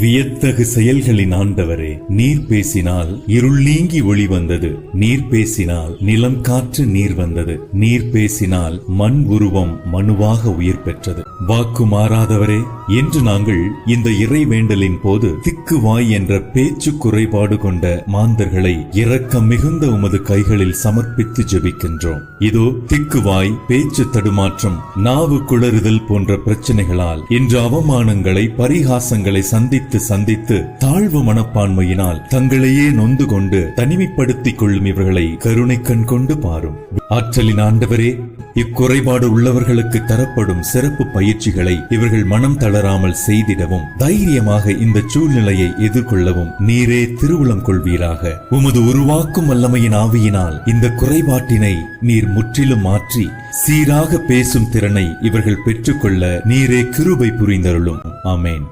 வியத்தகு செயல்களின் ஆண்டவரே, நீர் பேசினால் இருள் நீங்கி ஒளி வந்தது. நீர் பேசினால் நிலம் காற்று நீர் வந்தது. நீர் பேசினால் மண் உருவம் மனுவாக உயிர் பெற்றது. வாக்கு மாறாதவரே, என்று நாங்கள் இந்த இறை வேண்டலின் போது திக்குவாய் என்ற பேச்சு குறைபாடு கொண்ட மாந்தர்களை இரக்கம் மிகுந்த உமது கைகளில் சமர்ப்பித்து ஜெபிக்கின்றோம். இதோ திக்குவாய், பேச்சு தடுமாற்றம், நாவு குளறுதல் போன்ற பிரச்சனைகளால் இன்று அவமானங்களை, பரிகாசங்களை சந்தித்து தாழ்வு மனப்பான்மையினால் தங்களையே நொந்து கொண்டு தனிமைப்படுத்திக் கொள்ளும் இவர்களை கருணை கண் கொண்டு பாரும். ஆற்றலின் ஆண்டவரே, இக்குறைபாடு உள்ளவர்களுக்கு தரப்படும் சிறப்பு பயிற்சிகளை இவர்கள் மனம் தளராமல் செய்திடவும், தைரியமாக இந்த சூழ்நிலையை எதிர்கொள்ளவும் நீரே திருவுளம் கொள்வீராக. உமது உருவாக்கும் வல்லமையின் ஆவியினால் இந்த குறைபாட்டினை நீர் முற்றிலும் மாற்றி சீராக பேசும் திறனை இவர்கள் பெற்றுக்கொள்ள நீரே கிருபை புரிந்தருளும். ஆமேன்.